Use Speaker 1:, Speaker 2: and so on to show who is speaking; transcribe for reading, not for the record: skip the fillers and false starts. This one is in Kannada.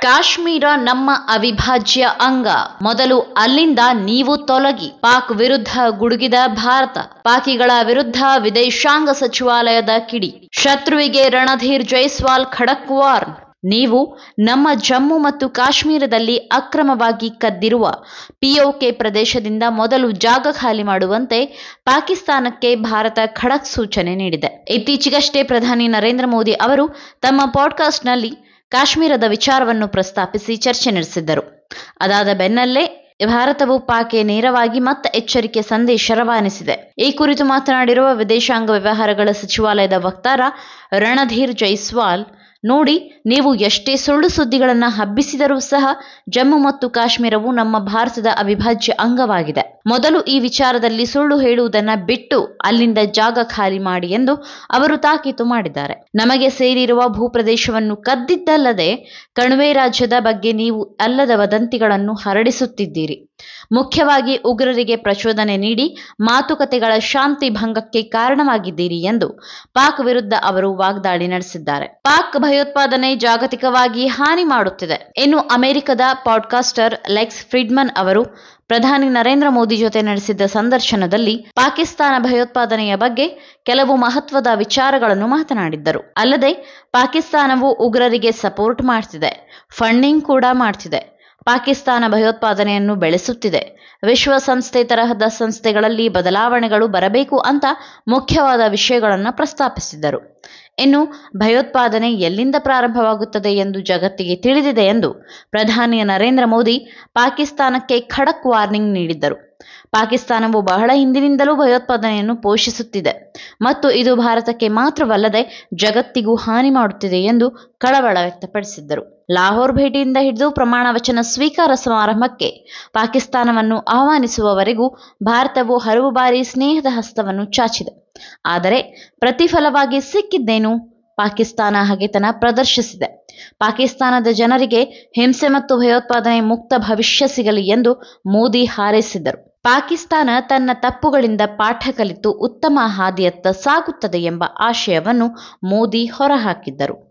Speaker 1: ಕಾಶ್ಮೀರ ನಮ್ಮ ಅವಿಭಾಜ್ಯ ಅಂಗ. ಮೊದಲು ಅಲ್ಲಿಂದ ನೀವು ತೊಲಗಿ. ಪಾಕ್ ವಿರುದ್ಧ ಗುಡುಗಿದ ಭಾರತ. ಪಾಕಿಗಳ ವಿರುದ್ಧ ವಿದೇಶಾಂಗ ಸಚಿವಾಲಯದ ಕಿಡಿ. ಶತ್ರುವಿಗೆ ರಣಧೀರ್ ಜೈಸ್ವಾಲ್ ಖಡಕ್ ವಾರ್ನ್. ನೀವು ನಮ್ಮ ಜಮ್ಮು ಮತ್ತು ಕಾಶ್ಮೀರದಲ್ಲಿ ಅಕ್ರಮವಾಗಿ ಕದ್ದಿರುವ ಪಿಒಕೆ ಪ್ರದೇಶದಿಂದ ಮೊದಲು ಜಾಗ ಖಾಲಿ ಮಾಡುವಂತೆ ಪಾಕಿಸ್ತಾನಕ್ಕೆ ಭಾರತ ಖಡಕ್ ಸೂಚನೆ ನೀಡಿದೆ. ಇತ್ತೀಚೆಗಷ್ಟೇ ಪ್ರಧಾನಿ ನರೇಂದ್ರ ಮೋದಿ ಅವರು ತಮ್ಮ ಪಾಡ್ಕಾಸ್ಟ್ನಲ್ಲಿ ಕಾಶ್ಮೀರದ ವಿಚಾರವನ್ನು ಪ್ರಸ್ತಾಪಿಸಿ ಚರ್ಚೆ ನಡೆಸಿದ್ದರು. ಅದಾದ ಬೆನ್ನಲ್ಲೇ ಭಾರತವು ಪಾಕ್ಗೆ ನೇರವಾಗಿ ಮತ್ತೆ ಎಚ್ಚರಿಕೆ ಸಂದೇಶ ರವಾನಿಸಿದೆ. ಈ ಕುರಿತು ಮಾತನಾಡಿರುವ ವಿದೇಶಾಂಗ ವ್ಯವಹಾರಗಳ ಸಚಿವಾಲಯದ ವಕ್ತಾರ ರಣಧೀರ್ ಜೈಸ್ವಾಲ್, ನೋಡಿ, ನೀವು ಎಷ್ಟೇ ಸುಳ್ಳು ಸುದ್ದಿಗಳನ್ನು ಹಬ್ಬಿಸಿದರೂ ಸಹ ಜಮ್ಮು ಮತ್ತು ಕಾಶ್ಮೀರವು ನಮ್ಮ ಭಾರತದ ಅವಿಭಾಜ್ಯ ಅಂಗವಾಗಿದೆ. ಮೊದಲು ಈ ವಿಚಾರದಲ್ಲಿ ಸುಳ್ಳು ಹೇಳುವುದನ್ನು ಬಿಟ್ಟು ಅಲ್ಲಿಂದ ಜಾಗ ಖಾಲಿ ಮಾಡಿ ಎಂದು ಅವರು ತಾಕೀತು ಮಾಡಿದ್ದಾರೆ. ನಮಗೆ ಸೇರಿರುವ ಭೂಪ್ರದೇಶವನ್ನು ಕದ್ದಿದ್ದಲ್ಲದೆ ಕಣಿವೆ ರಾಜ್ಯದ ಬಗ್ಗೆ ನೀವು ಅಲ್ಲದ ವದಂತಿಗಳನ್ನು ಹರಡಿಸುತ್ತಿದ್ದೀರಿ. ಮುಖ್ಯವಾಗಿ ಉಗ್ರರಿಗೆ ಪ್ರಚೋದನೆ ನೀಡಿ ಮಾತುಕತೆಗಳ ಶಾಂತಿ ಭಂಗಕ್ಕೆ ಕಾರಣವಾಗಿದ್ದೀರಿ ಎಂದು ಪಾಕ್ ವಿರುದ್ಧ ಅವರು ವಾಗ್ದಾಳಿ ನಡೆಸಿದ್ದಾರೆ. ಪಾಕ್ ಭಯೋತ್ಪಾದನೆ ಜಾಗತಿಕವಾಗಿ ಹಾನಿ ಮಾಡುತ್ತಿದೆ. ಇನ್ನು ಅಮೆರಿಕದ ಪಾಡ್ಕಾಸ್ಟರ್ ಲೆಕ್ಸ್ ಫ್ರಿಡ್ಮನ್ ಅವರು ಪ್ರಧಾನಿ ನರೇಂದ್ರ ಮೋದಿ ಜೊತೆ ನಡೆಸಿದ್ದ ಸಂದರ್ಶನದಲ್ಲಿ ಪಾಕಿಸ್ತಾನ ಭಯೋತ್ಪಾದನೆಯ ಬಗ್ಗೆ ಕೆಲವು ಮಹತ್ವದ ವಿಚಾರಗಳನ್ನು ಮಾತನಾಡಿದ್ದರು. ಅಲ್ಲದೆ ಪಾಕಿಸ್ತಾನವು ಉಗ್ರರಿಗೆ ಸಪೋರ್ಟ್ ಮಾಡ್ತಿದೆ, ಫಂಡಿಂಗ್ ಕೂಡ ಮಾಡ್ತಿದೆ, ಪಾಕಿಸ್ತಾನ ಭಯೋತ್ಪಾದನೆಯನ್ನು ಬೆಳೆಸುತ್ತಿದೆ, ವಿಶ್ವಸಂಸ್ಥೆ ತರಹದ ಸಂಸ್ಥೆಗಳಲ್ಲಿ ಬದಲಾವಣೆಗಳು ಬರಬೇಕು ಅಂತ ಮುಖ್ಯವಾದ ವಿಷಯಗಳನ್ನು ಪ್ರಸ್ತಾಪಿಸಿದರು. ಇನ್ನು ಭಯೋತ್ಪಾದನೆ ಎಲ್ಲಿಂದ ಪ್ರಾರಂಭವಾಗುತ್ತದೆ ಎಂದು ಜಗತ್ತಿಗೆ ತಿಳಿದಿದೆ ಎಂದು ಪ್ರಧಾನಿ ನರೇಂದ್ರ ಮೋದಿ ಪಾಕಿಸ್ತಾನಕ್ಕೆ ಖಡಕ್ ವಾರ್ನಿಂಗ್ ನೀಡಿದ್ದರು. ಪಾಕಿಸ್ತಾನವು ಬಹಳ ಹಿಂದಿನಿಂದಲೂ ಭಯೋತ್ಪಾದನೆಯನ್ನು ಪೋಷಿಸುತ್ತಿದೆ ಮತ್ತು ಇದು ಭಾರತಕ್ಕೆ ಮಾತ್ರವಲ್ಲದೆ ಜಗತ್ತಿಗೂ ಹಾನಿ ಮಾಡುತ್ತಿದೆ ಎಂದು ಕಳವಳ ವ್ಯಕ್ತಪಡಿಸಿದ್ದರು. ಲಾಹೋರ್ ಭೇಟಿಯಿಂದ ಹಿಡಿದು ಪ್ರಮಾಣ ವಚನ ಸ್ವೀಕಾರ ಸಮಾರಂಭಕ್ಕೆ ಪಾಕಿಸ್ತಾನವನ್ನು ಆಹ್ವಾನಿಸುವವರೆಗೂ ಭಾರತವು ಹಲವು ಬಾರಿ ಸ್ನೇಹದ ಹಸ್ತವನ್ನು ಚಾಚಿದೆ. ಆದರೆ ಪ್ರತಿಫಲವಾಗಿ ಸಿಕ್ಕಿದ್ದೇನು? ಪಾಕಿಸ್ತಾನ ಹಗೆತನ ಪ್ರದರ್ಶಿಸಿದೆ. ಪಾಕಿಸ್ತಾನದ ಜನರಿಗೆ ಹಿಂಸೆ ಮತ್ತು ಭಯೋತ್ಪಾದನೆ ಮುಕ್ತ ಭವಿಷ್ಯ ಸಿಗಲಿ ಎಂದು ಮೋದಿ ಹಾರೈಸಿದರು. ಪಾಕಿಸ್ತಾನ ತನ್ನ ತಪ್ಪುಗಳಿಂದ ಪಾಠ ಕಲಿತು ಉತ್ತಮ ಹಾದಿಯತ್ತ ಸಾಗುತ್ತದೆ ಎಂಬ ಆಶಯವನ್ನು ಮೋದಿ ಹೊರಹಾಕಿದ್ದರು.